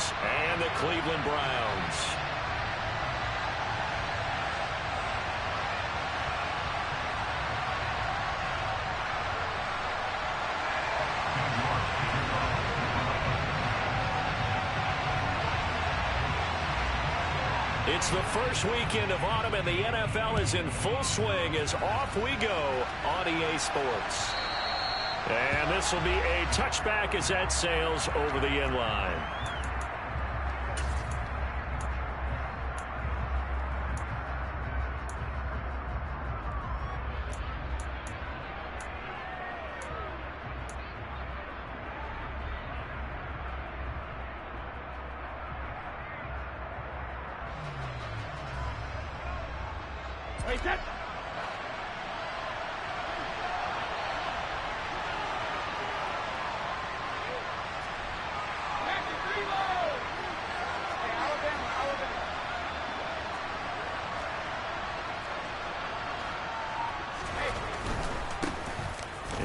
Eagles and the Cleveland Browns. It's the first weekend of autumn, and the NFL is in full swing as off we go on EA Sports. And this will be a touchback as that sails over the end line.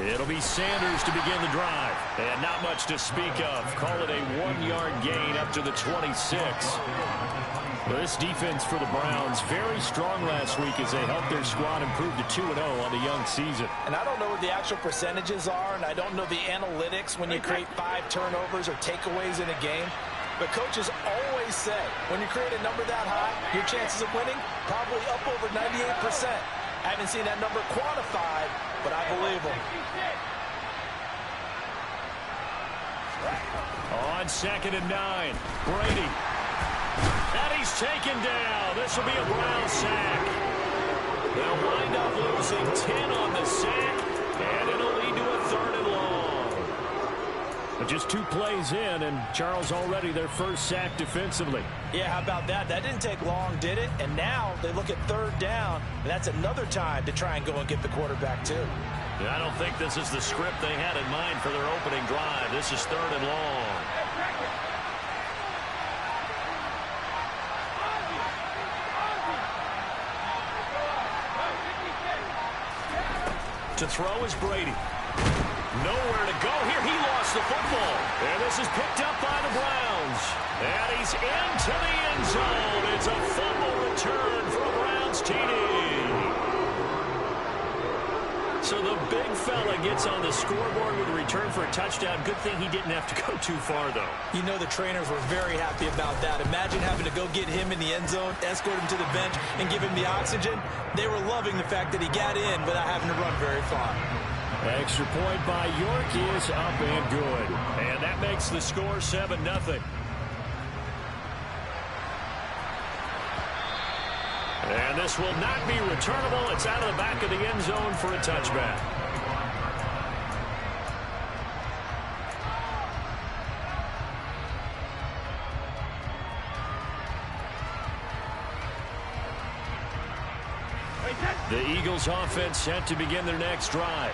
It'll be Sanders to begin the drive. And not much to speak of. Call it a 1-yard gain up to the 26. Well, this defense for the Browns very strong last week as they helped their squad improve to 2-0 on the young season. And I don't know what the actual percentages are, and I don't know the analytics when you create 5 turnovers or takeaways in a game. But coaches always say when you create a number that high, your chances of winning probably up over 98%. I haven't seen that number quantified, but I believe them. On 2nd and 9, Brady. And he's taken down. This will be a Brown sack. They'll wind up losing 10 on the sack, and it'll lead to a 3rd and long. But just 2 plays in, and Charles already their first sack defensively. Yeah, how about that? That didn't take long, did it? And now they look at 3rd down, and that's another time to try and go and get the quarterback too. I don't think this is the script they had in mind for their opening drive. This is 3rd and long. To throw is Brady. Nowhere to go here. He lost the football. And this is picked up by the Browns. And he's into the end zone. It's a fumble return for a Browns TD. So the big fella gets on the scoreboard with a return for a touchdown. Good thing he didn't have to go too far, though. You know the trainers were very happy about that. Imagine having to go get him in the end zone, escort him to the bench, and give him the oxygen. They were loving the fact that he got in without having to run very far. Extra point by York is up and good. And that makes the score 7-0. And this will not be returnable. It's out of the back of the end zone for a touchback. The Eagles offense set to begin their next drive.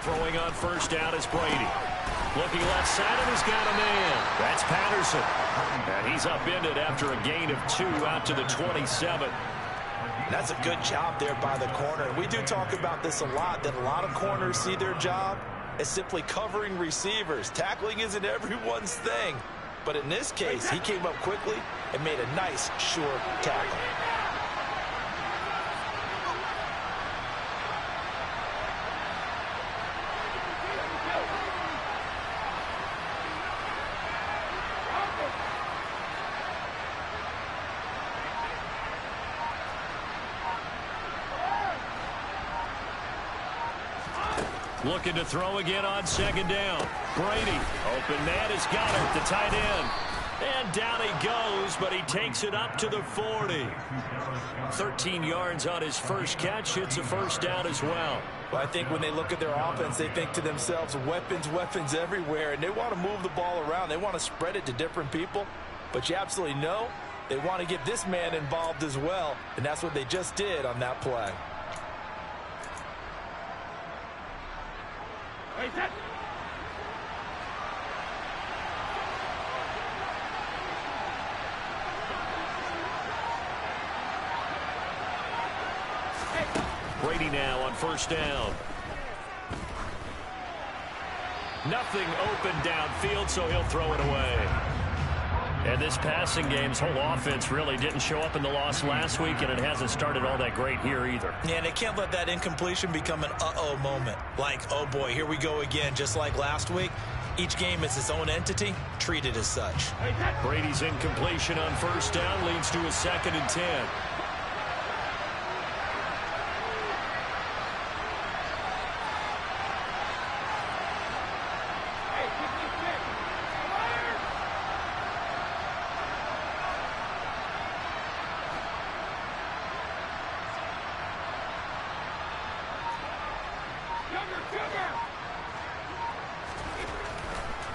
Throwing on 1st down is Brady. Looking left side, and he's got a man. That's Patterson. And he's upended after a gain of 2 out to the 27. That's a good job there by the corner. We do talk about this a lot, that a lot of corners see their job as simply covering receivers. Tackling isn't everyone's thing. But in this case, he came up quickly and made a nice, sure tackle. Looking to throw again on 2nd down. Brady, open man is Goddard, the tight end. And down he goes, but he takes it up to the 40. 13 yards on his first catch. It's a 1st down as well. Well, I think when they look at their offense, they think to themselves, weapons, weapons everywhere. And they want to move the ball around. They want to spread it to different people. But you absolutely know they want to get this man involved as well. And that's what they just did on that play. Brady now on first down. Nothing open downfield, so he'll throw it away. And this passing game's whole offense really didn't show up in the loss last week, and it hasn't started all that great here either. Yeah, and they can't let that incompletion become an uh-oh moment. Like, oh boy, here we go again, just like last week. Each game is its own entity, treated as such. Brady's incompletion on first down leads to a 2nd and 10.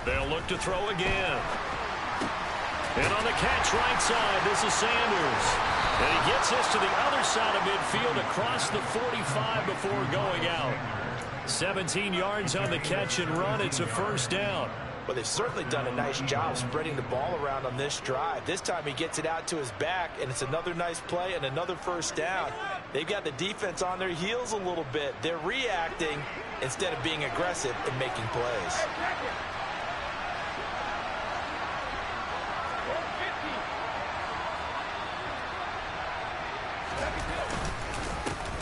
They'll look to throw again. And on the catch right side, this is Sanders. And he gets this to the other side of midfield across the 45 before going out. 17 yards on the catch and run. It's a first down. Well, they've certainly done a nice job spreading the ball around on this drive. This time he gets it out to his back, and it's another nice play and another first down. They've got the defense on their heels a little bit. They're reacting instead of being aggressive and making plays.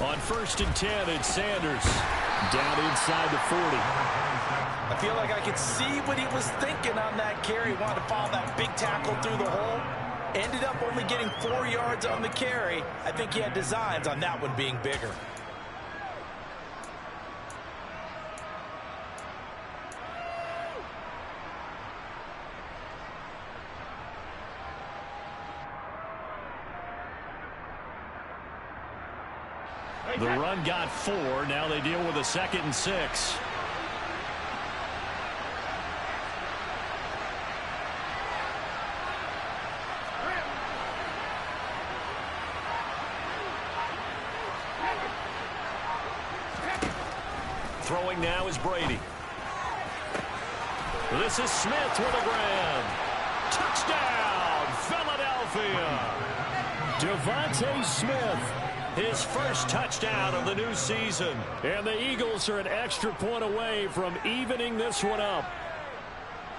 On 1st and 10, it's Sanders. Down inside the 40. I feel like I could see what he was thinking on that carry. Wanted to follow that big tackle through the hole. Ended up only getting 4 yards on the carry. I think he had designs on that one being bigger. The run got 4. Now they deal with a 2nd and 6. Throwing now is Brady. This is Smith with a grab. Touchdown, Philadelphia. Devontae Smith. His first touchdown of the new season. And the Eagles are an extra point away from evening this one up.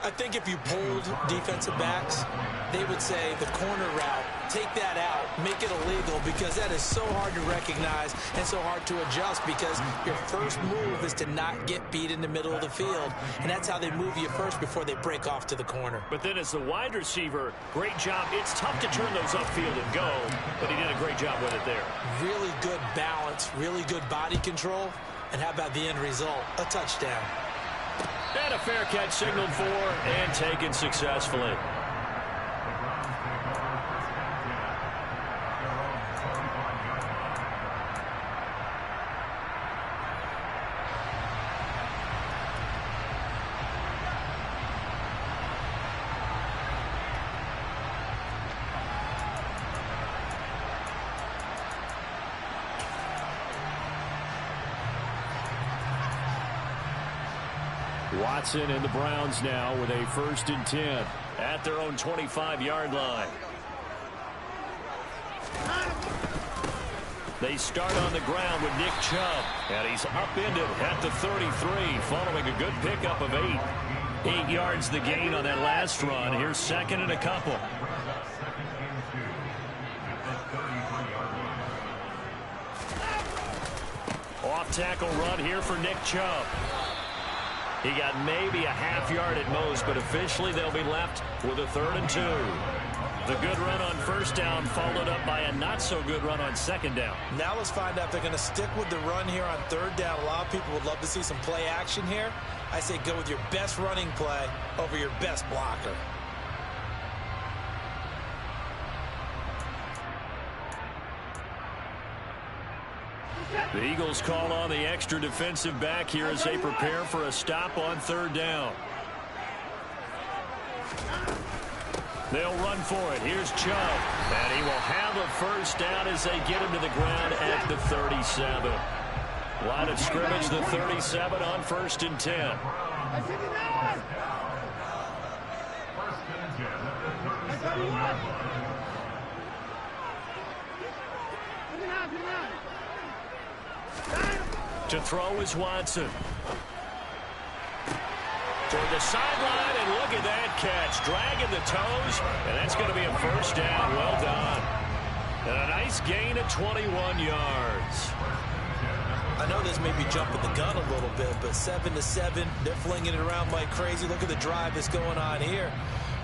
I think if you polled defensive backs, they would say the corner route, take that out, make it illegal, because that is so hard to recognize and so hard to adjust, because your first move is to not get beat in the middle of the field, and that's how they move you first before they break off to the corner. But then as the wide receiver, great job. It's tough to turn those upfield and go, but he did a great job with it there. Really good balance, really good body control, and how about the end result? A touchdown. And a fair catch signaled for and taken successfully. Watson and the Browns now with a 1st and 10 at their own 25-yard line. They start on the ground with Nick Chubb, and he's upended at the 33 following a good pickup of 8. 8 yards the gain on that last run. Here's 2nd and a couple. Off tackle run here for Nick Chubb. He got maybe a half yard at most, but officially they'll be left with a 3rd and 2. The good run on first down followed up by a not-so-good run on 2nd down. Now let's find out if they're going to stick with the run here on 3rd down. A lot of people would love to see some play action here. I say go with your best running play over your best blocker. The Eagles call on the extra defensive back here as they prepare for a stop on 3rd down. They'll run for it. Here's Chubb. And he will have a first down as they get him to the ground at the 37. Line of scrimmage, the 37 on 1st and 10. To throw is Watson. Toward the sideline, and look at that catch. Dragging the toes, and that's going to be a first down. Well done. And a nice gain of 21 yards. I know this may be jumping the gun a little bit, but 7-7, they're flinging it around like crazy. Look at the drive that's going on here.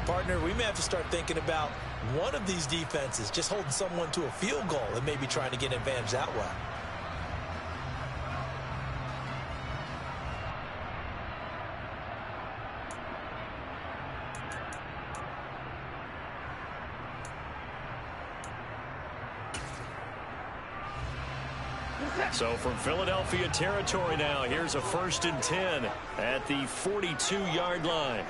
Partner, we may have to start thinking about one of these defenses just holding someone to a field goal and maybe trying to get an advantage that way. So from Philadelphia territory now, here's a 1st and 10 at the 42-yard line.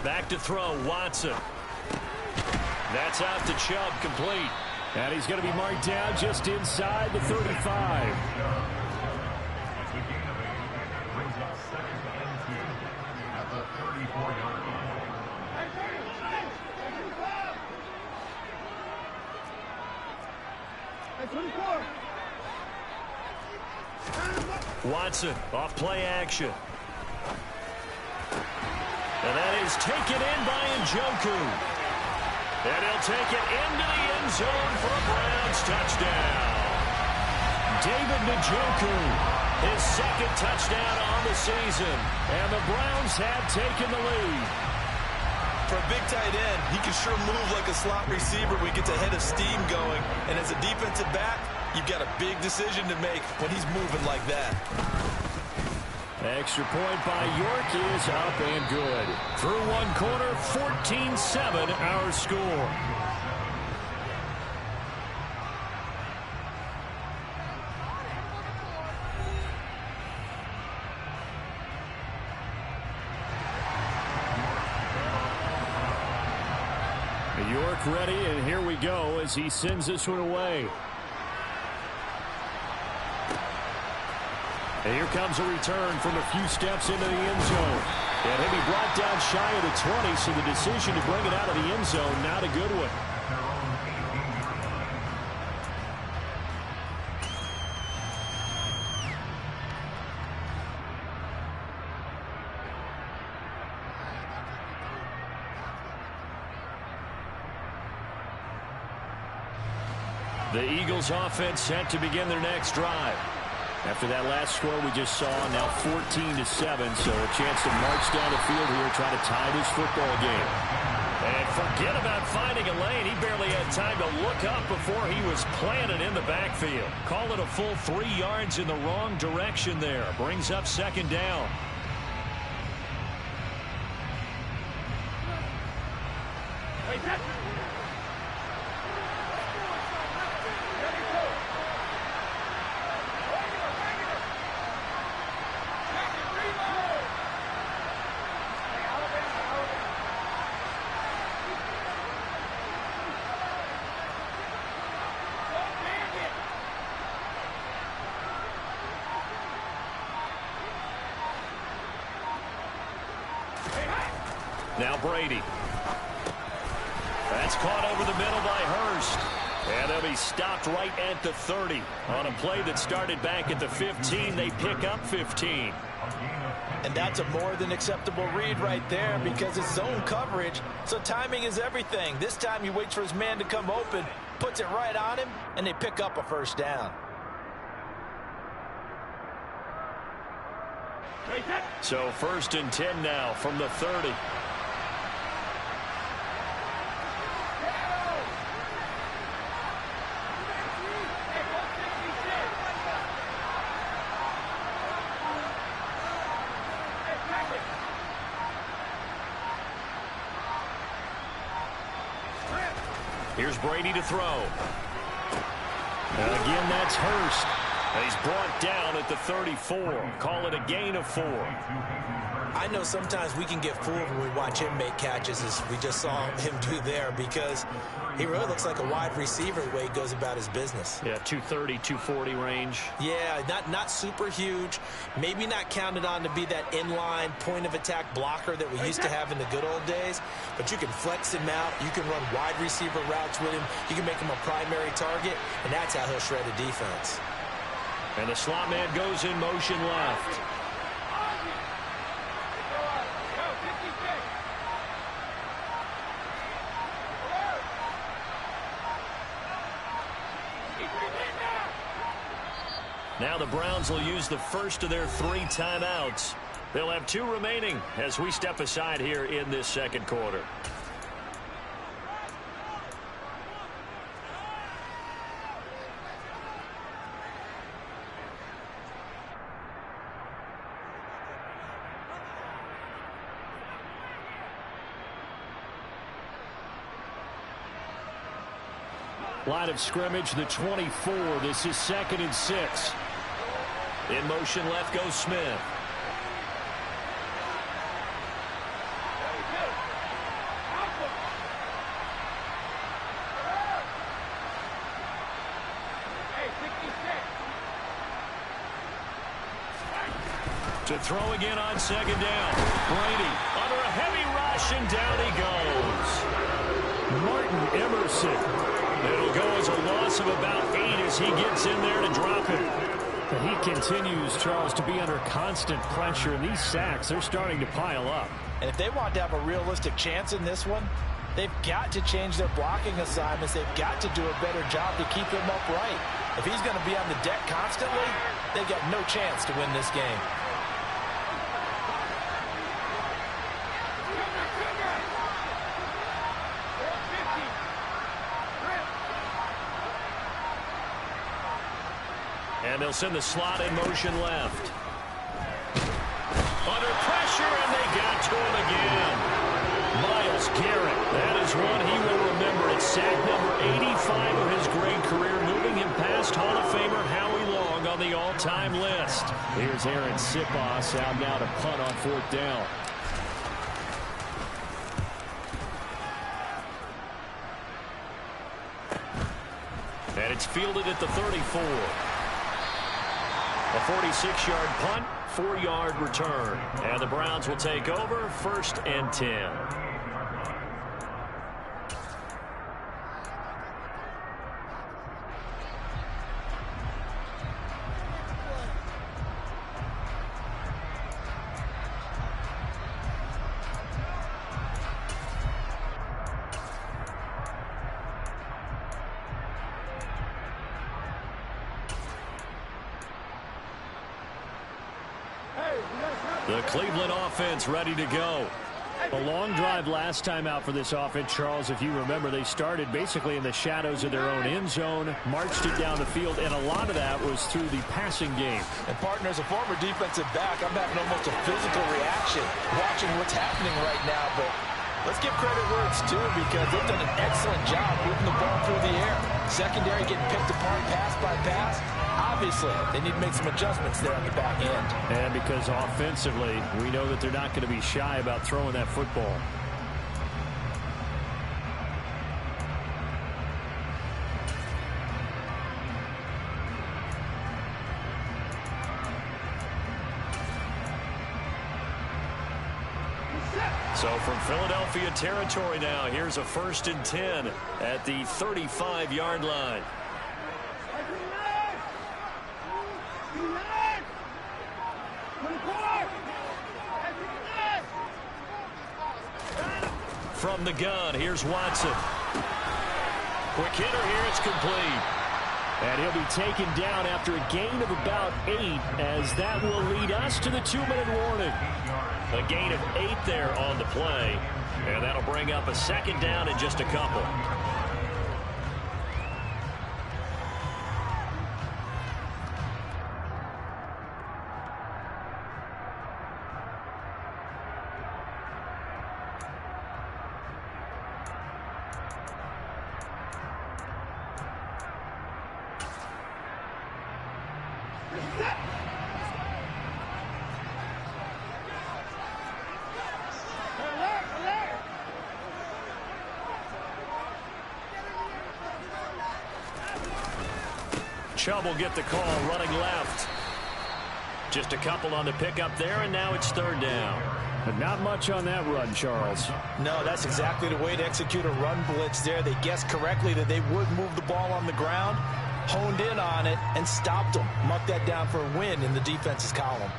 Back to throw, Watson. That's out to Chubb, complete. And he's going to be marked down just inside the 35. Watson off play action. And that is taken in by Njoku. And he'll take it into the end zone for a Browns touchdown. David Njoku, his 2nd touchdown on the season. And the Browns have taken the lead. For a big tight end, he can sure move like a slot receiver when he gets a head of steam going. And as a defensive back, you've got a big decision to make when he's moving like that. Extra point by York is up and good. Through one quarter, 14-7 our score. York ready, and here we go as he sends this one away. And here comes a return from a few steps into the end zone. And he'll be brought down shy of the 20, so the decision to bring it out of the end zone, not a good one. The Eagles offense set to begin their next drive. After that last score we just saw, now 14-7, so a chance to march down the field here, try to tie this football game. And forget about finding a lane. He barely had time to look up before he was planted in the backfield. Call it a full 3 yards in the wrong direction there. Brings up 2nd down. Now Brady. That's caught over the middle by Hurst. And they'll be stopped right at the 30. On a play that started back at the 15, they pick up 15. And that's a more than acceptable read right there because it's zone coverage, so timing is everything. This time he waits for his man to come open, puts it right on him, and they pick up a 1st down. So 1st and 10 now from the 30. Here's Brady to throw. And again, that's Hurst. And he's brought down at the 34. Call it a gain of 4. I know sometimes we can get fooled when we watch him make catches, as we just saw him do there, because he really looks like a wide receiver the way he goes about his business. Yeah, 230, 240 range. Yeah, not super huge. Maybe not counted on to be that inline point-of-attack blocker that we used to have in the good old days, but you can flex him out. You can run wide receiver routes with him. You can make him a primary target, and that's how he'll shred a defense. And the slot man goes in motion left. Now the Browns will use the first of their 3 timeouts. They'll have 2 remaining as we step aside here in this second quarter. Line of scrimmage, the 24. This is 2nd and 6. In motion left goes Smith. To throw again on 2nd down. Brady under a heavy rush, and down he goes. Martin Emerson. It'll go as a loss of about 8 as he gets in there to drop it. He continues, Charles, to be under constant pressure, and these sacks, they're starting to pile up. And if they want to have a realistic chance in this one, they've got to change their blocking assignments. They've got to do a better job to keep him upright. If he's going to be on the deck constantly, they've got no chance to win this game. And they'll send the slot in motion left. Under pressure, and they got to him again. Myles Garrett, that is one he will remember. It's sack number 85 of his great career, moving him past Hall of Famer Howie Long on the all-time list. Here's Aaron Sipos out now to punt on 4th down. And it's fielded at the 34. A 46-yard punt, 4-yard return. And the Browns will take over 1st and 10. The Cleveland offense ready to go. A long drive last time out for this offense, Charles. If you remember, they started basically in the shadows of their own end zone, marched it down the field, and a lot of that was through the passing game. And, partner, as a former defensive back, I'm having almost a physical reaction watching what's happening right now. But let's give credit where it's due, because they've done an excellent job moving the ball through the air. Secondary getting picked apart pass by pass. Obviously, they need to make some adjustments there on the back end. And because offensively, we know that they're not going to be shy about throwing that football. So from Philadelphia territory now, here's a 1st and 10 at the 35-yard line. From the gun, here's Watson. Quick hitter here, it's complete. And he'll be taken down after a gain of about 8, as that will lead us to the 2-minute warning. A gain of 8 there on the play, and that'll bring up a 2nd down in just a couple. Chubb will get the call running left. Just a couple on the pickup there, and now it's third down. But not much on that run, Charles. No, that's exactly the way to execute a run blitz there. They guessed correctly that they would move the ball on the ground, honed in on it, and stopped them. Mucked that down for a win in the defense's column.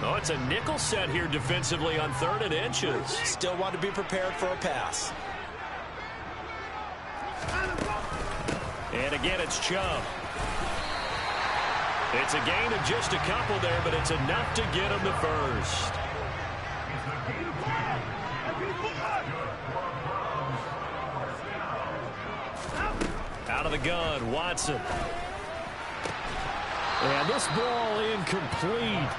Oh, it's a nickel set here defensively on 3rd and inches. Still want to be prepared for a pass. And again, it's Chubb. It's a gain of just a couple there, but it's enough to get him to first. Out of the gun, Watson. And this ball incomplete.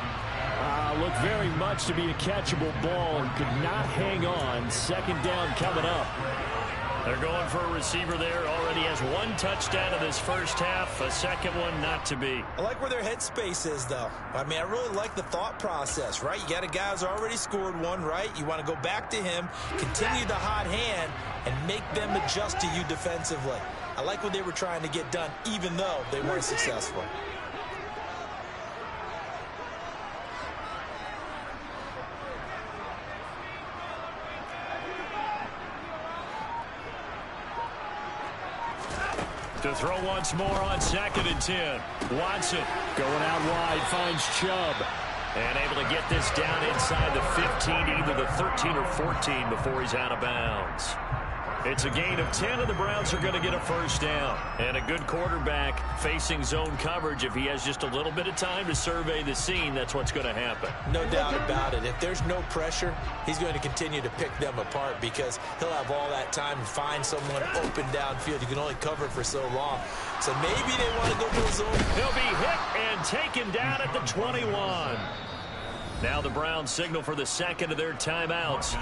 Looked very much to be a catchable ball and could not hang on. 2nd down coming up. They're going for a receiver there. Already has 1 touchdown in this first half. A second one not to be. I like where their headspace is, though. I mean, I really like the thought process, right? You got a guy who's already scored one, right? You want to go back to him, continue the hot hand, and make them adjust to you defensively. I like what they were trying to get done, even though they weren't successful. To throw once more on 2nd and 10. Watson Going out wide, finds Chubb. and able to get this down inside the 15, either the 13 or 14 before he's out of bounds. It's a gain of 10, and the Browns are going to get a first down. And a good quarterback facing zone coverage. If he has just a little bit of time to survey the scene, that's what's going to happen. No doubt about it. If there's no pressure, he's going to continue to pick them apart because he'll have all that time to find someone open downfield. You can only cover it for so long. So maybe they want to go to a zone. He'll be hit and taken down at the 21. Now the Browns signal for the second of their timeouts,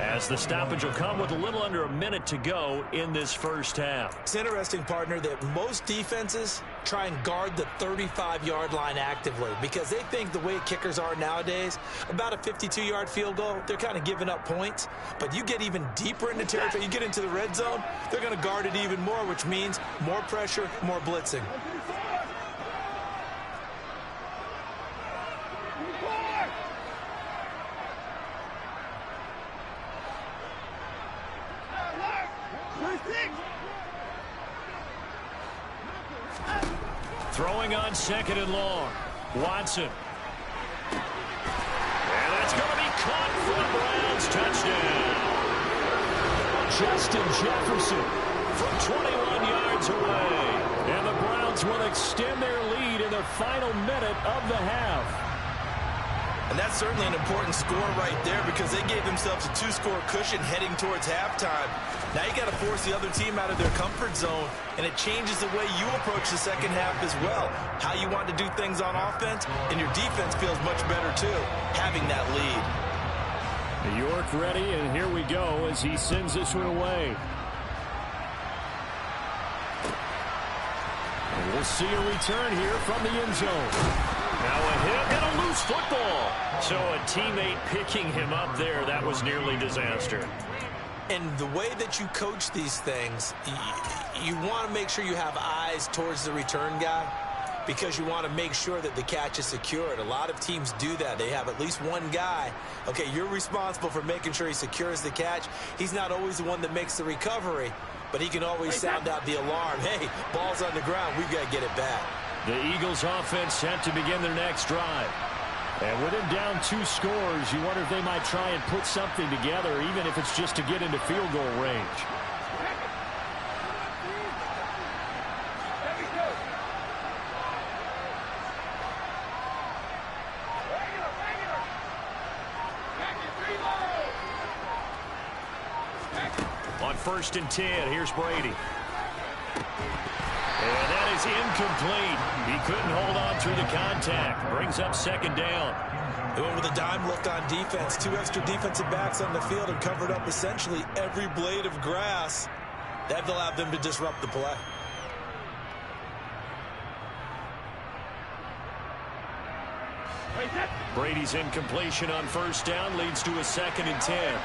as the stoppage will come with a little under a minute to go in this first half. It's interesting, partner, that most defenses try and guard the 35-yard line actively because they think the way kickers are nowadays, about a 52-yard field goal, they're kind of giving up points. But you get even deeper into territory, you get into the red zone, they're going to guard it even more, which means more pressure, more blitzing. Throwing on 2nd and long. Watson. And that's going to be caught for the Browns. Touchdown. Justin Jefferson From 21 yards away. And the Browns will extend their lead in the final minute of the half. And that's certainly an important score right there because they gave themselves a 2-score cushion heading towards halftime. Now you got to force the other team out of their comfort zone, and it changes the way you approach the second half as well. How you want to do things on offense, and your defense feels much better too, having that lead. York ready, and here we go as he sends this one away. And we'll see a return here from the end zone. Now a hit and a loose football. So a teammate picking him up there, that was nearly disaster. And the way that you coach these things, you want to make sure you have eyes towards the return guy because you want to make sure that the catch is secured. A lot of teams do that. They have at least one guy. Okay, you're responsible for making sure he secures the catch. He's not always the one that makes the recovery, but he can always sound out the alarm. Hey, ball's on the ground. We've got to get it back. The Eagles offense set to begin their next drive. And with him down 2 scores, you wonder if they might try and put something together, even if it's just to get into field goal range. On 1st and 10, here's Brady. And that is incomplete. He couldn't hold on through the contact. Brings up 2nd down. They went with a dime look on defense. 2 extra defensive backs on the field and covered up essentially every blade of grass. That allowed them to disrupt the play. Brady's incompletion on first down leads to a 2nd and 10.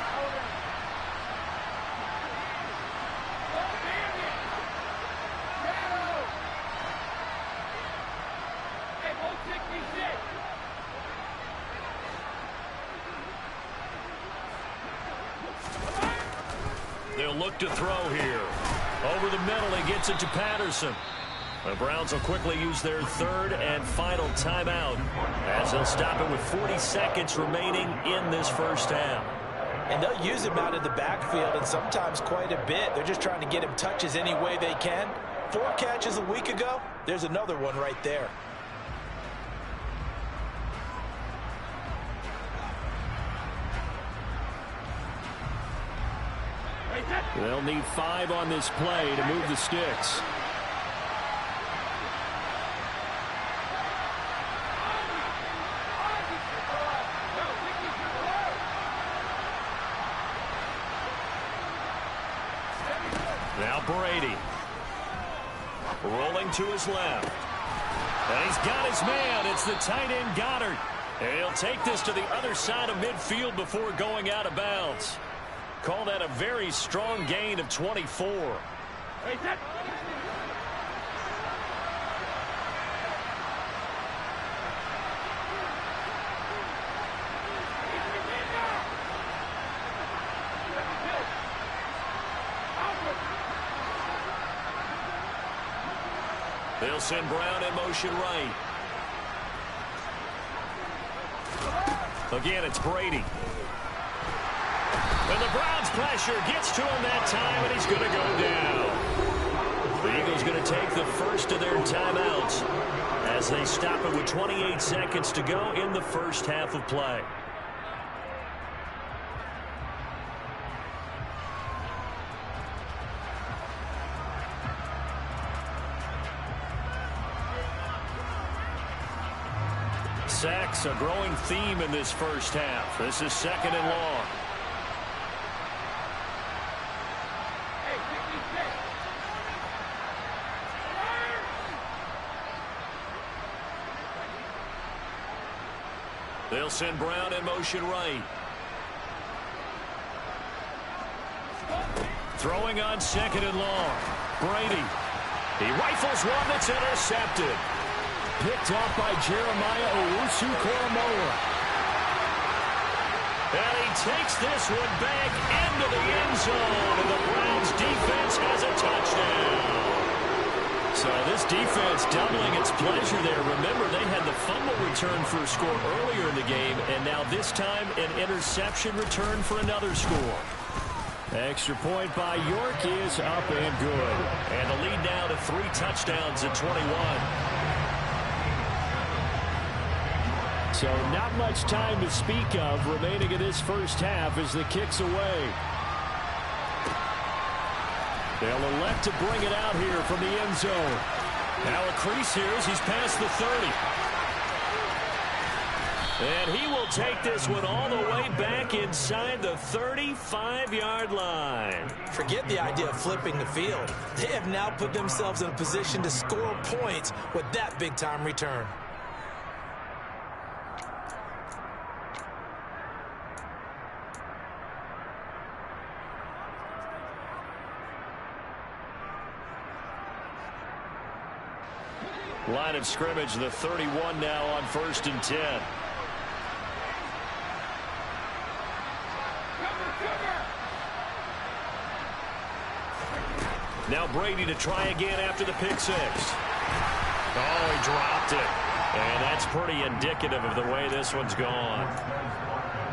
They'll look to throw here. Over the middle, he gets it to Patterson. The Browns will quickly use their 3rd and final timeout as they'll stop it with 40 seconds remaining in this first half. And they'll use him out of the backfield, and sometimes quite a bit. They're just trying to get him touches any way they can. 4 catches a week ago. There's another one right there. They'll need 5 on this play to move the sticks. Now Brady. Rolling to his left. And he's got his man. It's the tight end Goddard. And he'll take this to the other side of midfield before going out of bounds. Call that a very strong gain of 24. They'll send Brown in motion right. Again, it's Brady. And the Browns' pressure gets to him that time, and he's going to go down. The Eagles going to take the first of their timeouts as they stop it with 28 seconds to go in the first half of play. Sacks, a growing theme in this first half. This is 2nd and long. They'll send Brown in motion right. Throwing on 2nd and long. Brady. He rifles one that's intercepted. Picked off by Jeremiah Owusu-Koramoah. And he takes this one back into the end zone. And the Browns defense has a touchdown. So this defense doubling its pleasure there. Remember, they had the fumble return for a score earlier in the game, and now this time an interception return for another score. Extra point by York is up and good. And the lead now to 3 touchdowns at 21. So not much time to speak of remaining in this first half as the kick's away. They'll elect to bring it out here from the end zone. Now a crease here as he's past the 30. And he will take this one all the way back inside the 35-yard line. Forget the idea of flipping the field. They have now put themselves in a position to score points with that big-time return. Line of scrimmage, the 31 now on 1st and 10. Now Brady to try again after the pick 6. Oh, he dropped it. And that's pretty indicative of the way this one's gone.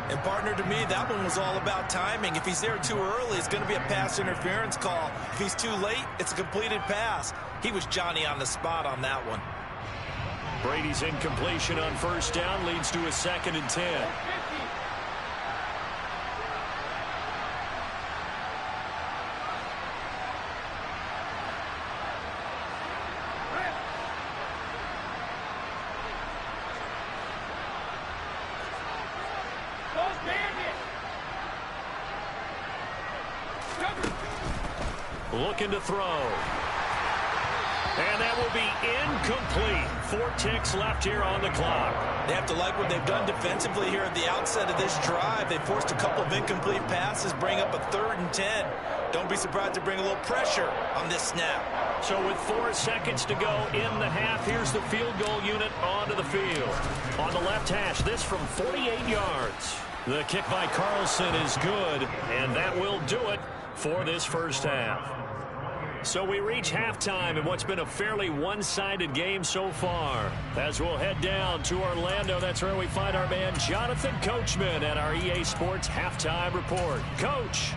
And partner, to me, that one was all about timing. If he's there too early, it's going to be a pass interference call. If he's too late, it's a completed pass. He was Johnny on the spot on that one. Brady's incompletion on 1st down leads to a 2nd and 10. Looking to throw. And that will be incomplete. 4 ticks left here on the clock. They have to like what they've done defensively here at the outset of this drive. They forced a couple of incomplete passes, bring up a 3rd and 10. Don't be surprised to bring a little pressure on this snap. So with 4 seconds to go in the half, here's the field goal unit onto the field. On the left hash, this from 48 yards. The kick by Carlson is good, and that will do it for this first half. So we reach halftime in what's been a fairly one-sided game so far. As we'll head down to Orlando, that's where we find our man Jonathan Coachman at our EA Sports Halftime Report. Coach.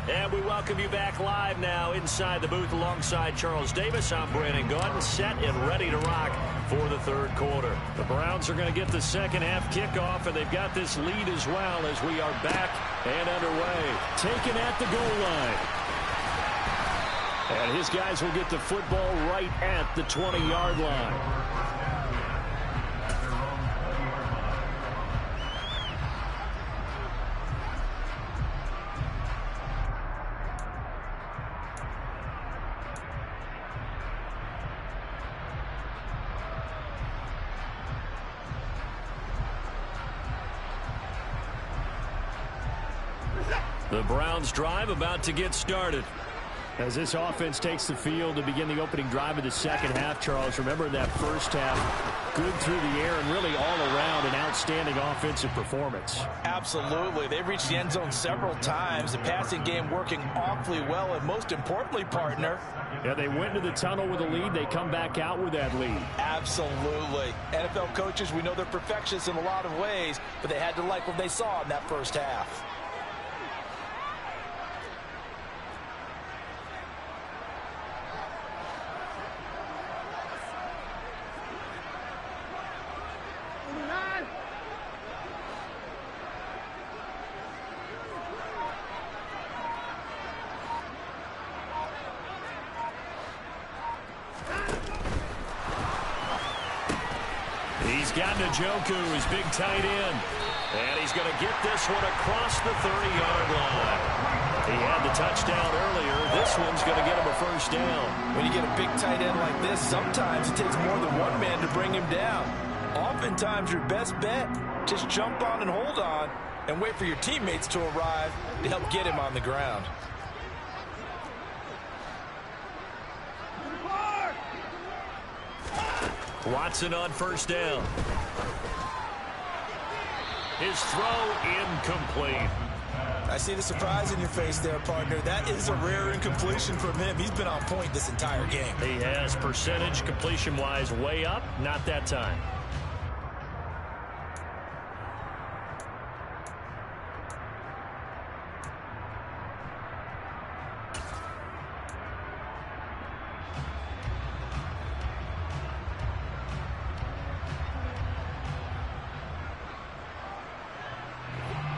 And we welcome you back live now inside the booth alongside Charles Davis. I'm Brandon Gaudin, set and ready to rock for the third quarter. The Browns are going to get the second half kickoff, and they've got this lead as well as we are back and underway. Taken at the goal line. And his guys will get the football right at the 20-yard line. The Browns drive about to get started. As this offense takes the field to begin the opening drive of the second half, Charles, remember that first half, good through the air and really all around an outstanding offensive performance. Absolutely. They've reached the end zone several times. The passing game working awfully well, and most importantly, partner. Yeah, they went to the tunnel with a lead. They come back out with that lead. Absolutely. NFL coaches, we know they're perfectionists in a lot of ways, but they had to like what they saw in that first half. He's got Njoku, his big tight end. And he's going to get this one across the 30-yard line. He had the touchdown earlier. This one's going to get him a first down. When you get a big tight end like this, sometimes it takes more than one man to bring him down. Oftentimes, your best bet, just jump on and hold on and wait for your teammates to arrive to help get him on the ground. Watson on first down. His throw incomplete. I see the surprise in your face there, partner. That is a rare incompletion from him. He's been on point this entire game. He has percentage completion-wise way up. Not that time.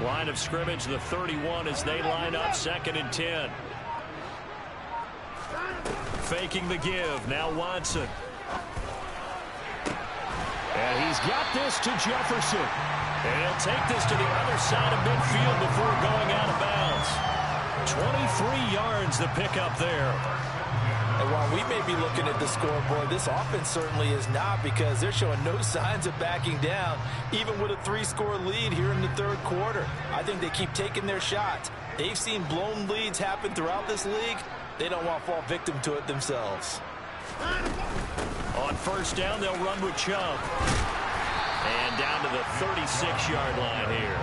Line of scrimmage, the 31 as they line up, 2nd and 10. Faking the give, now Watson. And he's got this to Jefferson. And he'll take this to the other side of midfield before going out of bounds. 23 yards the pickup there. And while we may be looking at the scoreboard, this offense certainly is not, because they're showing no signs of backing down, even with a 3-score lead here in the third quarter. I think they keep taking their shots. They've seen blown leads happen throughout this league. They don't want to fall victim to it themselves. On first down, they'll run with Chubb. And down to the 36-yard line here.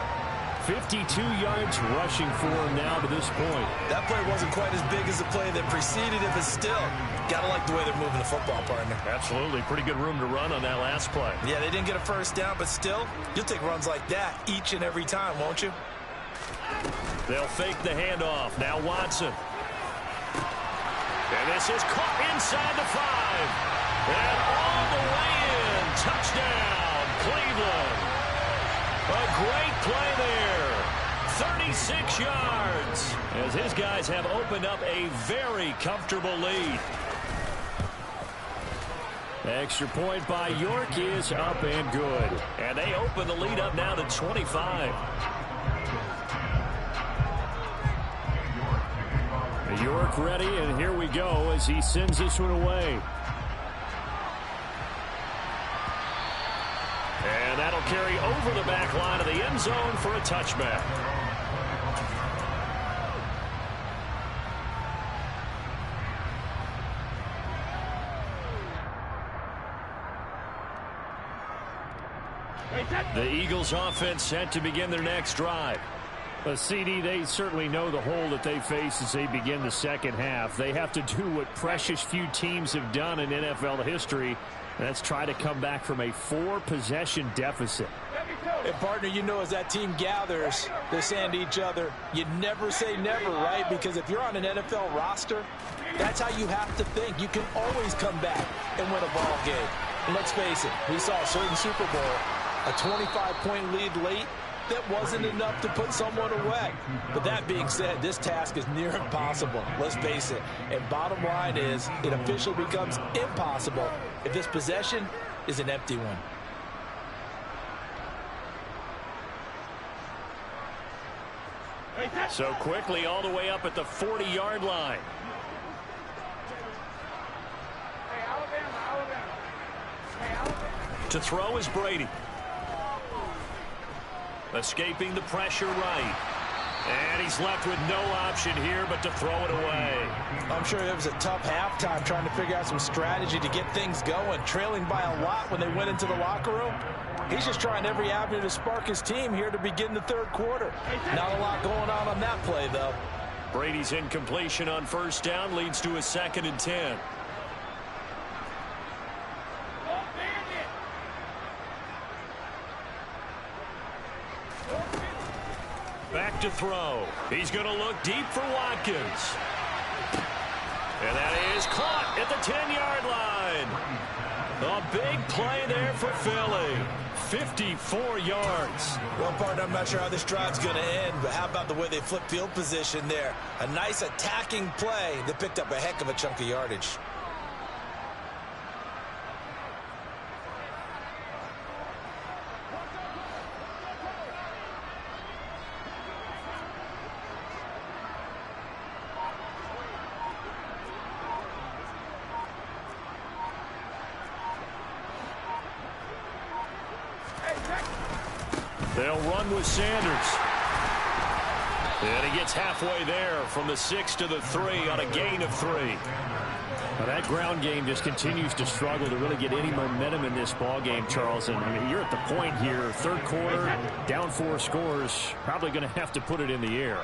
52 yards rushing for him now to this point. That play wasn't quite as big as the play that preceded it, but still, got to like the way they're moving the football, partner. Absolutely. Pretty good room to run on that last play. Yeah, they didn't get a first down, but still, you'll take runs like that each and every time, won't you? They'll fake the handoff. Now Watson. And this is caught inside the 5. And all the way in. Touchdown, Cleveland. A great play there. 36 yards. As his guys have opened up a very comfortable lead. Extra point by York is up and good. And they open the lead up now to 25. York ready, and here we go as he sends this one away. And that'll carry over the back line of the end zone for a touchback. The Eagles offense set to begin their next drive. But CD, they certainly know the hole that they face as they begin the second half. They have to do what precious few teams have done in NFL history. And that's try to come back from a 4-possession deficit. And partner, you know, as that team gathers, they're saying to each other, you never say never, right? Because if you're on an NFL roster, that's how you have to think. You can always come back and win a ball game. And let's face it, we saw a certain Super Bowl, a 25-point lead late, that wasn't enough to put someone away. But that being said, this task is near impossible. Let's face it. And bottom line is, it officially becomes impossible if this possession is an empty one. So quickly all the way up at the 40-yard line. To throw is Brady. Escaping the pressure right. And he's left with no option here but to throw it away. I'm sure it was a tough halftime trying to figure out some strategy to get things going, trailing by a lot when they went into the locker room. He's just trying every avenue to spark his team here to begin the third quarter. Not a lot going on that play, though. Brady's incompletion on first down leads to a 2nd and 10. Back to throw. He's going to look deep for Watkins. And that is caught at the 10-yard line. A big play there for Philly. 54 yards. Well, partner, I'm not sure how this drive's going to end, but how about the way they flip field position there? A nice attacking play that picked up a heck of a chunk of yardage. They'll run with Sanders. And he gets halfway there from the 6 to the 3 on a gain of 3. Well, that ground game just continues to struggle to really get any momentum in this ball game, Charles. And I mean, you're at the point here, third quarter, down 4 scores, probably going to have to put it in the air.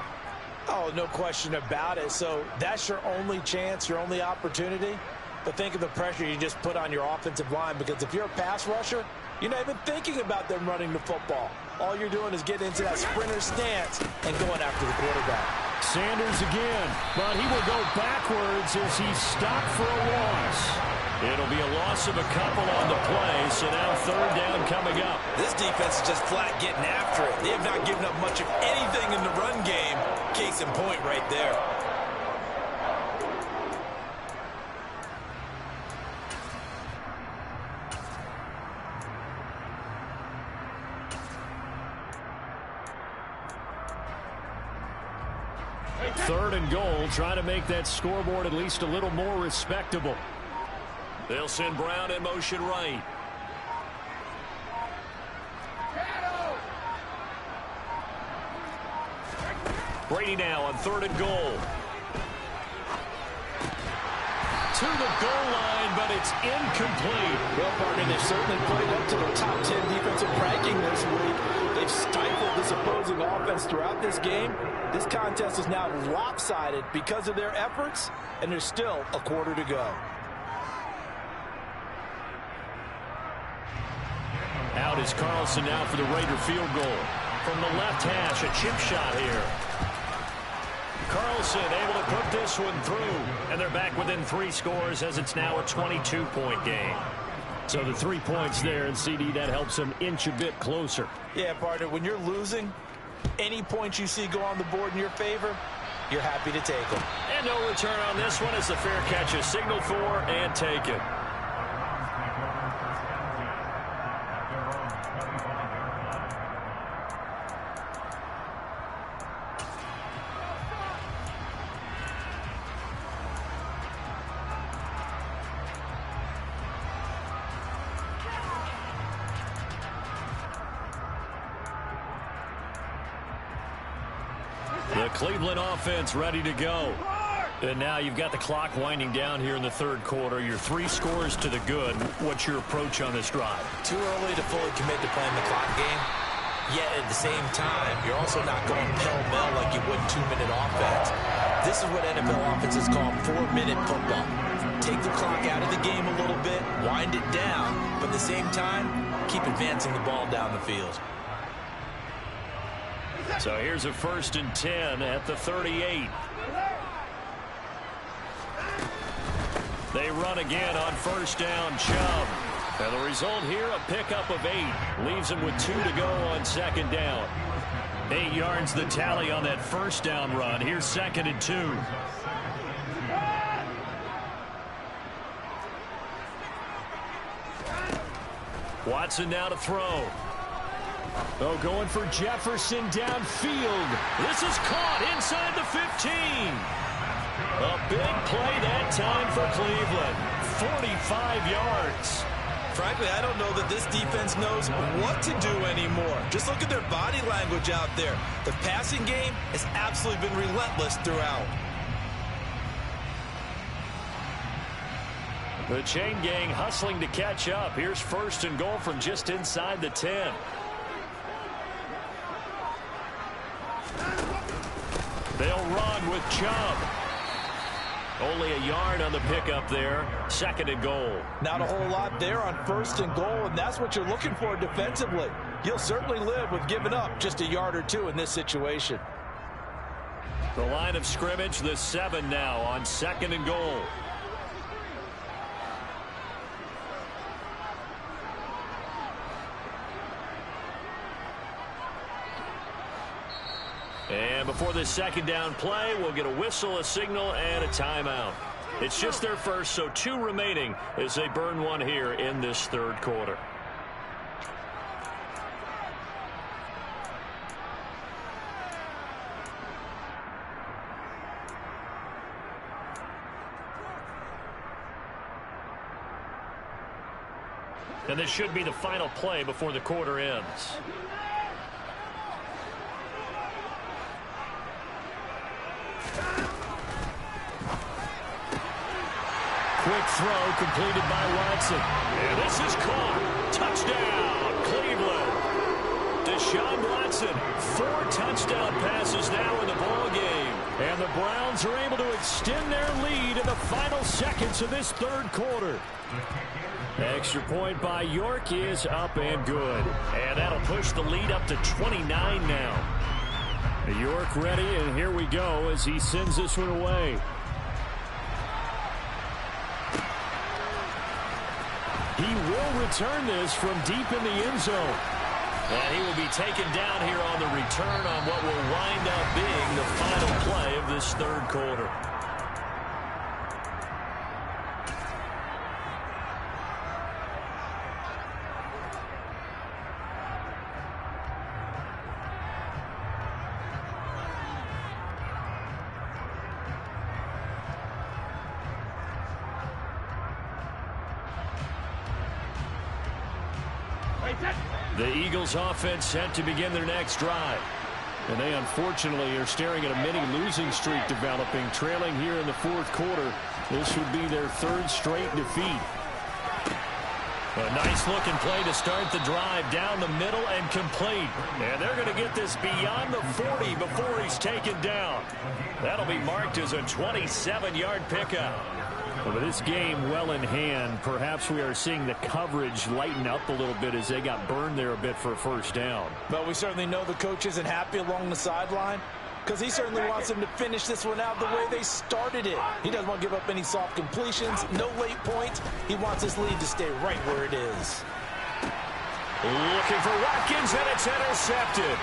Oh, no question about it. So that's your only chance, your only opportunity. But think of the pressure you just put on your offensive line, because if you're a pass rusher, you're not even thinking about them running the football. All you're doing is getting into that sprinter stance and going after the quarterback. Sanders again, but he will go backwards as he's stopped for a loss. It'll be a loss of a couple on the play, so now third down coming up. This defense is just flat getting after it. They have not given up much of anything in the run game. Case in point right there. Third and goal, trying to make that scoreboard at least a little more respectable. They'll send Brown in motion right. Brady now on third and goal. To the goal line, but it's incomplete. Well, partner, they've certainly played up to their top 10 defensive ranking this week. They've stifled this opposing offense throughout this game. This contest is now lopsided because of their efforts, and there's still a quarter to go. Out is Carlson now for the Raider field goal. From the left hash, a chip shot here. Carlson able to put this one through, and they're back within 3 scores as it's now a 22-point game. So the 3 points there, and CD, that helps them inch a bit closer. Yeah, partner, when you're losing, any points you see go on the board in your favor, you're happy to take them. And no return on this one as the fair catch is signaled for and taken. Cleveland offense ready to go. And now you've got the clock winding down here in the third quarter. Your 3 scores to the good. What's your approach on this drive? Too early to fully commit to playing the clock game. Yet at the same time, you're also not going pell-mell like you would 2-minute offense. This is what NFL offenses call 4-minute football. Take the clock out of the game a little bit, wind it down, but at the same time, keep advancing the ball down the field. So here's a 1st and 10 at the 38. They run again on 1st down, Chubb. And the result here, a pickup of 8. Leaves him with 2 to go on 2nd down. 8 yards the tally on that 1st down run. Here's 2nd and 2. Watson now to throw. Oh, going for Jefferson downfield. This is caught inside the 15. A big play that time for Cleveland. 45 yards. Frankly, I don't know that this defense knows what to do anymore. Just look at their body language out there. The passing game has absolutely been relentless throughout. The chain gang hustling to catch up. Here's 1st and goal from just inside the 10. They'll run with Chubb. Only a yard on the pickup there. 2nd and goal. Not a whole lot there on 1st and goal, and that's what you're looking for defensively. You'll certainly live with giving up just a yard or 2 in this situation. The line of scrimmage, the 7 now on 2nd and goal. And before this 2nd down play, we'll get a whistle, a signal, and a timeout. It's just their first, so 2 remaining as they burn 1 here in this 3rd quarter. And this should be the final play before the quarter ends. Quick throw completed by Watson. And this is caught. Touchdown, Cleveland. Deshaun Watson, 4 touchdown passes now in the ballgame. And the Browns are able to extend their lead in the final seconds of this 3rd quarter. Extra point by York is up and good. And that'll push the lead up to 29 now. York ready, and here we go as he sends this one away. He will return this from deep in the end zone. And he will be taken down here on the return on what will wind up being the final play of this 3rd quarter. The Eagles offense set to begin their next drive. And they unfortunately are staring at a mini losing streak developing, trailing here in the 4th quarter. This would be their 3rd straight defeat. A nice looking play to start the drive down the middle and complete. And they're going to get this beyond the 40 before he's taken down. That'll be marked as a 27-yard pickup. Well, with this game well in hand, perhaps we are seeing the coverage lighten up a little bit as they got burned there a bit for a 1st down. But we certainly know the coach isn't happy along the sideline because he certainly wants them to finish this one out the way they started it. He doesn't want to give up any soft completions, no late points. He wants his lead to stay right where it is. Looking for Watkins, and it's intercepted.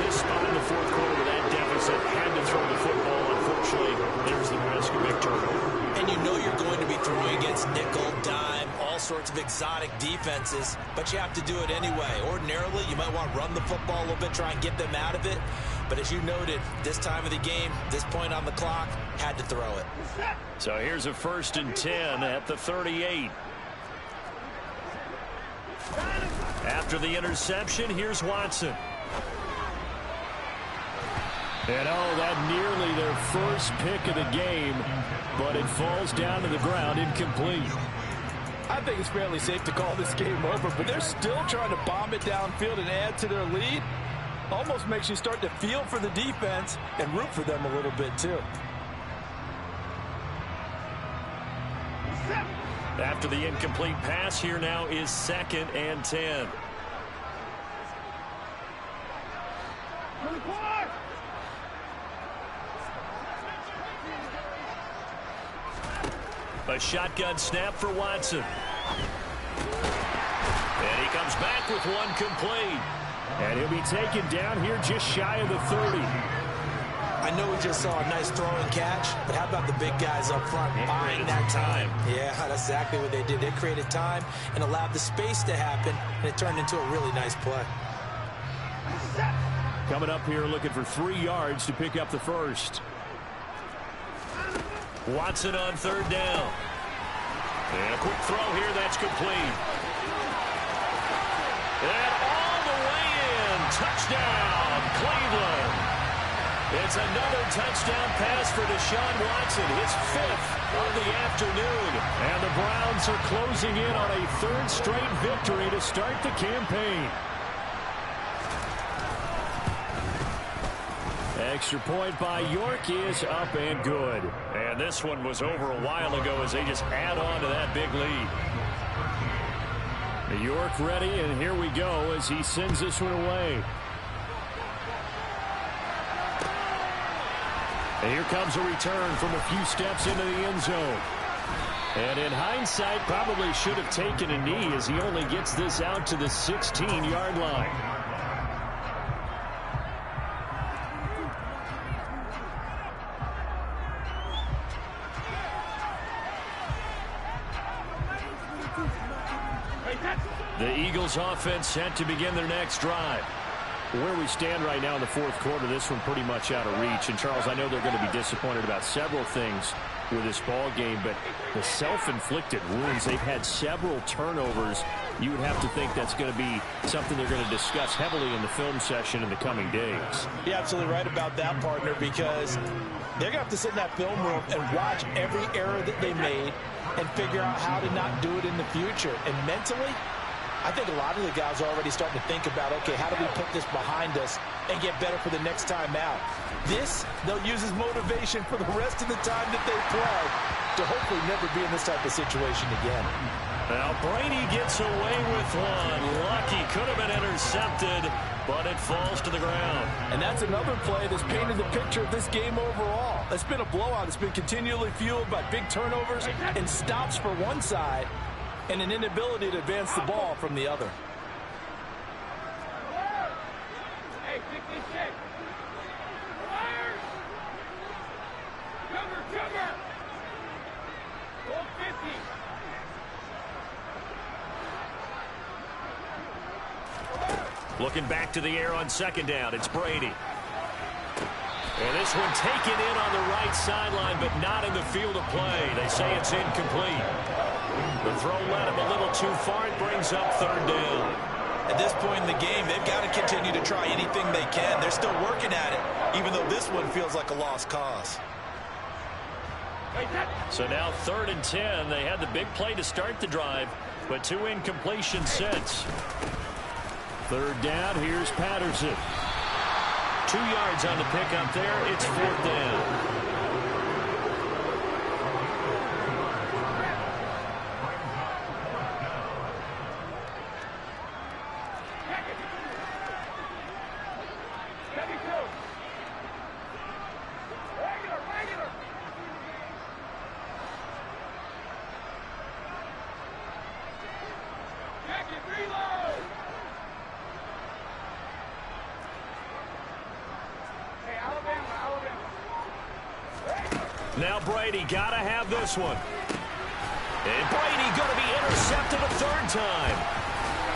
This spot in the 4th quarter with that deficit had to throw the football. Unfortunately, there's the risk of big turnover. And you know you're going to be throwing against nickel, dime, all sorts of exotic defenses, but you have to do it anyway. Ordinarily, you might want to run the football a little bit, try and get them out of it. But as you noted, this time of the game, this point on the clock, had to throw it. So here's a 1st and 10 at the 38. After the interception, here's Watson. And that nearly their first pick of the game, but it falls down to the ground incomplete. I think it's fairly safe to call this game over, but they're still trying to bomb it downfield and add to their lead. Almost makes you start to feel for the defense and root for them a little bit too. After the incomplete pass, here now is 2nd and 10. A shotgun snap for Watson. And he comes back with one complete. And he'll be taken down here just shy of the 30. I know we just saw a nice throw and catch, but how about the big guys up front buying that time? Yeah, that's exactly what they did. They created time and allowed the space to happen, and it turned into a really nice play. Coming up here looking for 3 yards to pick up the first. Watson on 3rd down. And a quick throw here, that's complete. And all the way in. Touchdown, Cleveland. It's another touchdown pass for Deshaun Watson, his 5th of the afternoon. And the Browns are closing in on a 3rd straight victory to start the campaign. Extra point by York is up and good. And this one was over a while ago as they just add on to that big lead. York ready, and here we go as he sends this one away. And here comes a return from a few steps into the end zone. And in hindsight, probably should have taken a knee as he only gets this out to the 16-yard line. The Eagles offense set to begin their next drive. Where we stand right now in the 4th quarter, this one pretty much out of reach. And, Charles, I know they're going to be disappointed about several things with this ball game, but the self-inflicted wounds, they've had several turnovers. You would have to think that's going to be something they're going to discuss heavily in the film session in the coming days. You're absolutely right about that, partner, because they're going to have to sit in that film room and watch every error that they made and figure out how to not do it in the future. And mentally, I think a lot of the guys are already starting to think about, okay, how do we put this behind us and get better for the next time out? This, they'll use as motivation for the rest of the time that they play to hopefully never be in this type of situation again. Now Brady gets away with one. Lucky, could have been intercepted, but it falls to the ground. And that's another play that's painted the picture of this game overall. It's been a blowout. It's been continually fueled by big turnovers and stops for one side, and an inability to advance the ball from the other. Hey, 56. Fires. Cover. 50. Looking back to the air on 2nd down, it's Brady. And this one taken in on the right sideline, but not in the field of play. They say it's incomplete. The throw led him a little too far. It brings up 3rd down. At this point in the game, they've got to continue to try anything they can. They're still working at it, even though this one feels like a lost cause. So now 3rd and 10. They had the big play to start the drive, but 2 incompletions since. 3rd down, here's Patterson. 2 yards on the pickup there. It's 4th down. Now Brady got to have this one. And Brady going to be intercepted a 3rd time.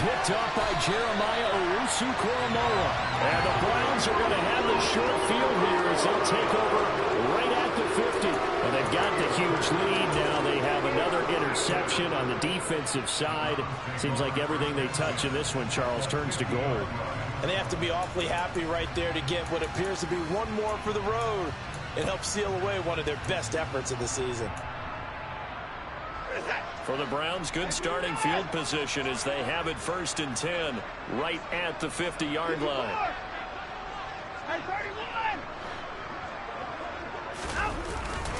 Picked up by Jeremiah Owusu-Koramoah. And the Browns are going to have the short field here as they'll take over right at the 50. And they've got the huge lead now. They have another another interception on the defensive side. Seems like everything they touch in this one, Charles, turns to gold. And they have to be awfully happy right there to get what appears to be one more for the road. It helps seal away one of their best efforts of the season. For the Browns, good starting field position as they have it 1st and 10 right at the 50-yard line.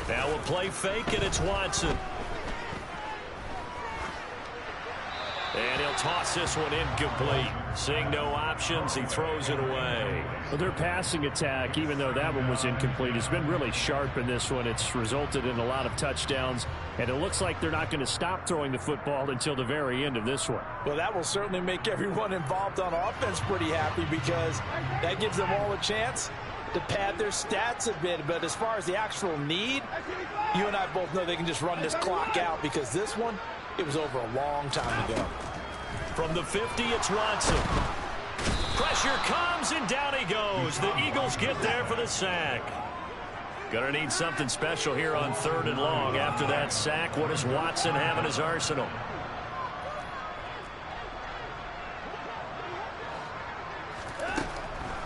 Now we'll play fake, and it's Watson. And he'll toss this one incomplete. Seeing no options, he throws it away. Well, their passing attack, even though that one was incomplete, has been really sharp in this one. It's resulted in a lot of touchdowns, and it looks like they're not going to stop throwing the football until the very end of this one. Well, that will certainly make everyone involved on offense pretty happy because that gives them all a chance to pad their stats a bit. But as far as the actual need, you and I both know they can just run this clock out because this one, it was over a long time ago. From the 50, it's Watson. Pressure comes, and down he goes. The Eagles get there for the sack. Gonna need something special here on 3rd and long. After that sack, what does Watson have in his arsenal?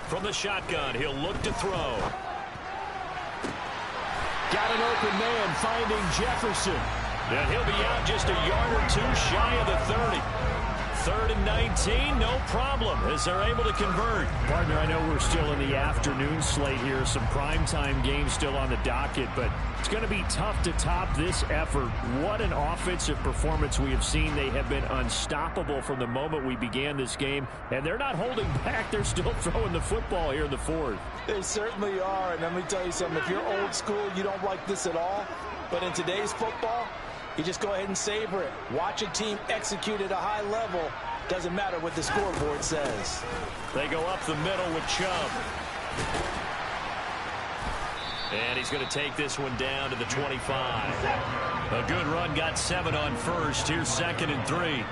From the shotgun, he'll look to throw. Got an open man finding Jefferson. And he'll be out just a yard or two shy of the 30. 3rd and 19, no problem, as they're able to convert. Partner, I know we're still in the afternoon slate here. Some primetime games still on the docket, but it's going to be tough to top this effort. What an offensive performance we have seen. They have been unstoppable from the moment we began this game, and they're not holding back. They're still throwing the football here in the 4th. They certainly are, and let me tell you something. If you're old school, you don't like this at all, but in today's football, you just go ahead and savor it. Watch a team execute at a high level. Doesn't matter what the scoreboard says. They go up the middle with Chubb. And he's going to take this one down to the 25. A good run, got 7 on first. Here's 2nd and 3.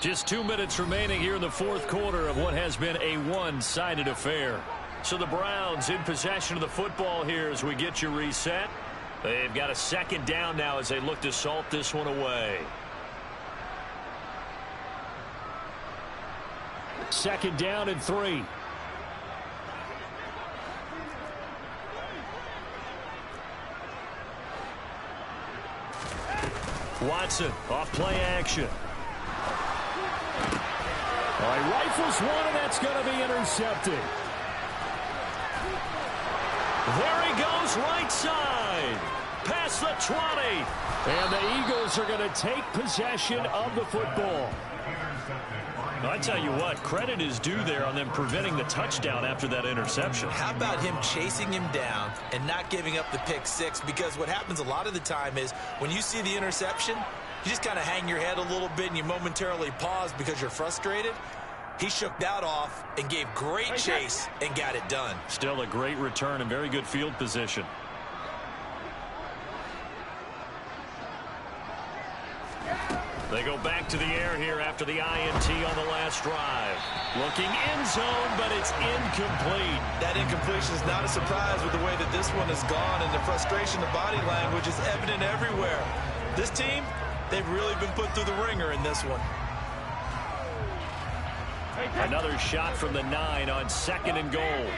Just 2 minutes remaining here in the 4th quarter of what has been a one-sided affair. So the Browns in possession of the football here as we get you reset. They've got a 2nd down now as they look to salt this one away. 2nd down and 3. Watson off play action. All right, rifles one, and that's going to be intercepted. There he goes, right side. Past the 20. And the Eagles are going to take possession of the football. I tell you what, credit is due there on them preventing the touchdown after that interception. How about him chasing him down and not giving up the pick six? Because what happens a lot of the time is when you see the interception, you just kind of hang your head a little bit and you momentarily pause because you're frustrated. He shook that off and gave great chase and got it done. Still a great return and very good field position. They go back to the air here after the INT on the last drive. Looking end zone, but it's incomplete. That incompletion is not a surprise with the way that this one has gone, and the frustration, the body language is evident everywhere. This team, they've really been put through the ringer in this one. Another shot from the 9 on 2nd and goal.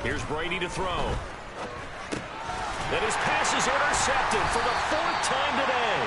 Here's Brady to throw. Then his pass is intercepted for the 4th time today.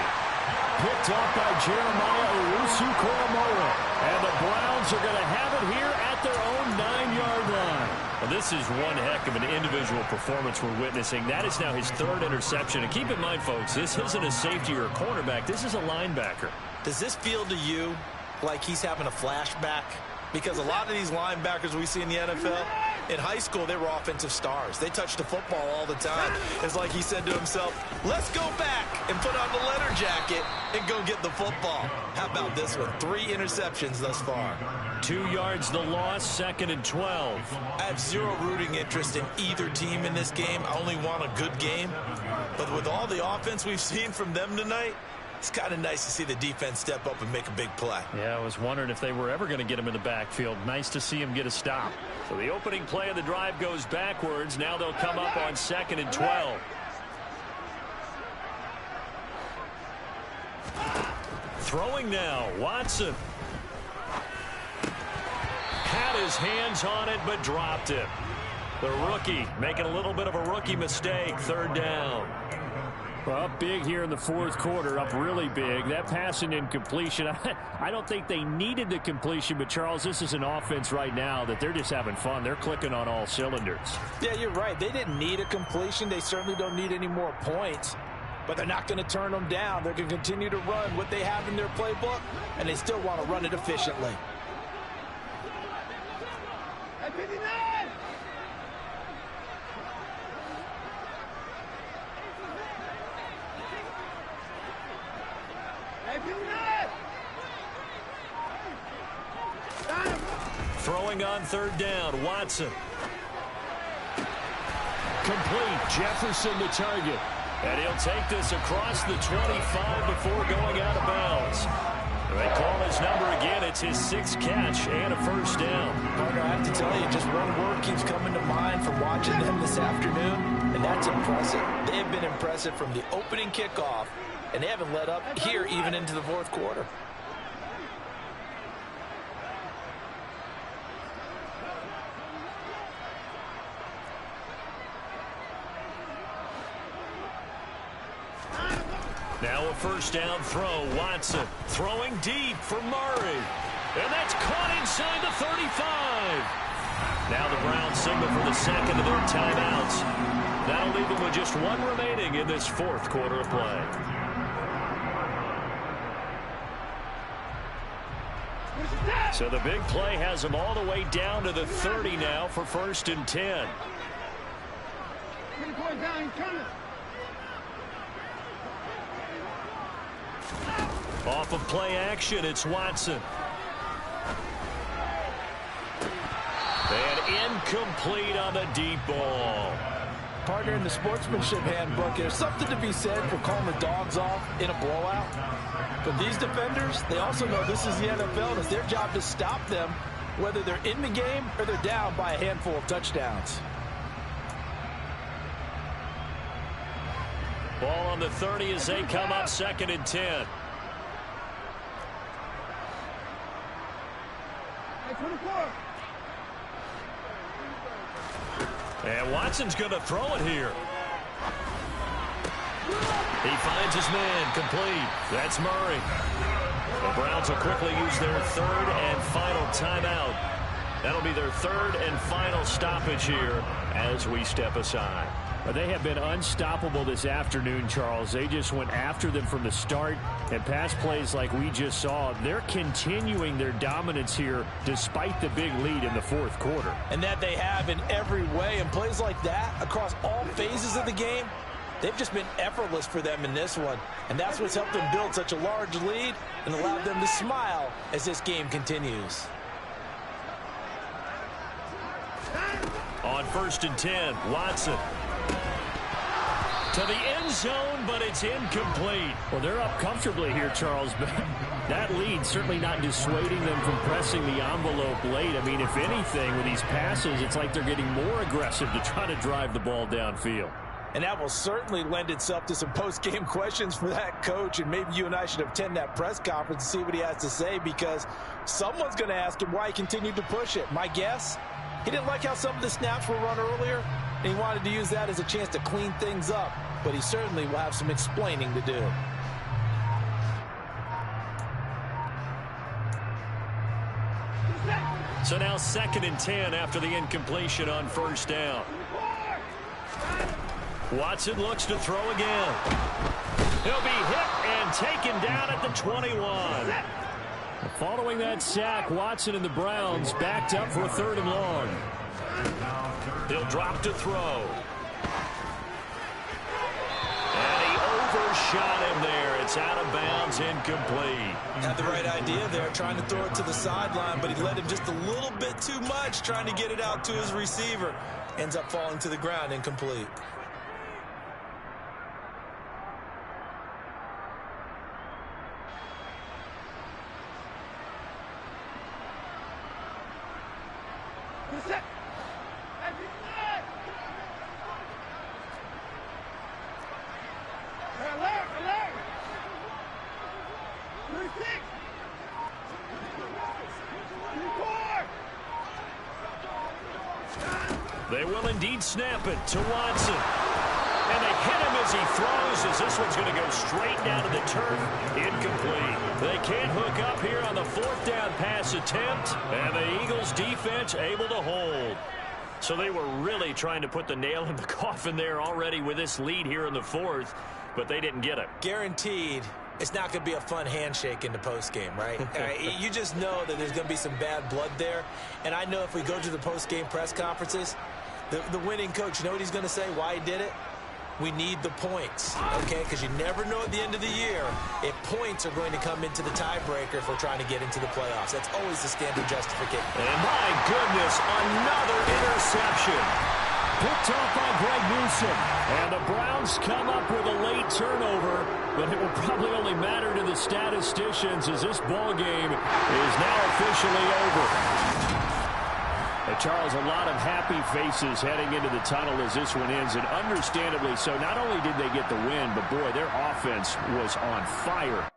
Picked off by Jeremiah Owusu-Koramoah. And the Browns are going to have it here at their own 9-yard line. Well, this is one heck of an individual performance we're witnessing. That is now his 3rd interception. And keep in mind, folks, this isn't a safety or a cornerback. This is a linebacker. Does this feel to you like he's having a flashback? Because a lot of these linebackers we see in the NFL, In high school, they were offensive stars. They touched the football all the time. It's like he said to himself, let's go back and put on the leather jacket and go get the football. How about this one? 3 interceptions thus far. 2 yards the loss, 2nd and 12. I have zero rooting interest in either team in this game. I only want a good game. But with all the offense we've seen from them tonight, it's kind of nice to see the defense step up and make a big play. Yeah, I was wondering if they were ever going to get him in the backfield. Nice to see him get a stop. So the opening play of the drive goes backwards. Now they'll come up on 2nd and 12. Throwing now, Watson. Had his hands on it, but dropped it. The rookie making a little bit of a rookie mistake. 3rd down. Well, up big here in the 4th quarter, up really big. That pass and incompletion, I don't think they needed the completion, but Charles, this is an offense right now that they're just having fun. They're clicking on all cylinders. Yeah, you're right. They didn't need a completion. They certainly don't need any more points, but they're not going to turn them down. They're going to continue to run what they have in their playbook, and they still want to run it efficiently. Throwing on 3rd down, Watson. Complete, Jefferson the target. And he'll take this across the 25 before going out of bounds. They call his number again. It's his 6th catch and a 1st down. Partner, I have to tell you, just one word keeps coming to mind from watching them this afternoon, and that's impressive. They have been impressive from the opening kickoff, and they haven't let up here even into the 4th quarter. Now a 1st down throw. Watson throwing deep for Murray. And that's caught inside the 35. Now the Browns signal for the 2nd of their timeouts. That'll leave them with just 1 remaining in this 4th quarter of play. So the big play has them all the way down to the 30 now for 1st and 10. Off of play action, it's Watson. And incomplete on the deep ball. Partner, in the sportsmanship handbook, there's something to be said for calling the dogs off in a blowout. But these defenders, they also know this is the NFL, and it's their job to stop them, whether they're in the game or they're down by a handful of touchdowns. Ball on the 30 as they come up 2nd and 10. And Watson's going to throw it here. He finds his man, complete. That's Murray. The Browns will quickly use their 3rd and final timeout. That'll be their 3rd and final stoppage here as we step aside. They have been unstoppable this afternoon, Charles. They just went after them from the start, and pass plays like we just saw, they're continuing their dominance here despite the big lead in the 4th quarter. And that they have in every way, and plays like that across all phases of the game, they've just been effortless for them in this one. And that's what's helped them build such a large lead and allowed them to smile as this game continues. On 1st and 10, Watson. To the end zone, but it's incomplete. Well, they're up comfortably here, Charles, but that lead certainly not dissuading them from pressing the envelope late. I mean, if anything, with these passes, it's like they're getting more aggressive to try to drive the ball downfield. And that will certainly lend itself to some post-game questions for that coach, and maybe you and I should attend that press conference and see what he has to say, because someone's going to ask him why he continued to push it. My guess, he didn't like how some of the snaps were run earlier, and he wanted to use that as a chance to clean things up, but he certainly will have some explaining to do. So now 2nd and 10 after the incompletion on 1st down. Watson looks to throw again. He'll be hit and taken down at the 21. Following that sack, Watson and the Browns backed up for a 3rd and long. He'll drop to throw. And he overshot him there. It's out of bounds, incomplete. Had the right idea there, trying to throw it to the sideline, but he led him just a little bit too much, trying to get it out to his receiver. Ends up falling to the ground, incomplete. They will indeed snap it to Watson. And they hit him as he throws, as this one's going to go straight down to the turf. Incomplete. They can't hook up here on the fourth down pass attempt. And the Eagles defense able to hold. So they were really trying to put the nail in the coffin there already with this lead here in the fourth, but they didn't get it. Guaranteed it's not going to be a fun handshake in the postgame, right? You just know that there's going to be some bad blood there. And I know if we go to the postgame press conferences, the winning coach, you know what he's going to say, why he did it? We need the points, okay? Because you never know at the end of the year if points are going to come into the tiebreaker if we're trying to get into the playoffs. That's always the standard justification. And my goodness, another interception. Picked off by Greg Newsome. And the Browns come up with a late turnover, but it will probably only matter to the statisticians as this ball game is now officially over. Charles, a lot of happy faces heading into the tunnel as this one ends, and understandably so. Not only did they get the win, but boy, their offense was on fire.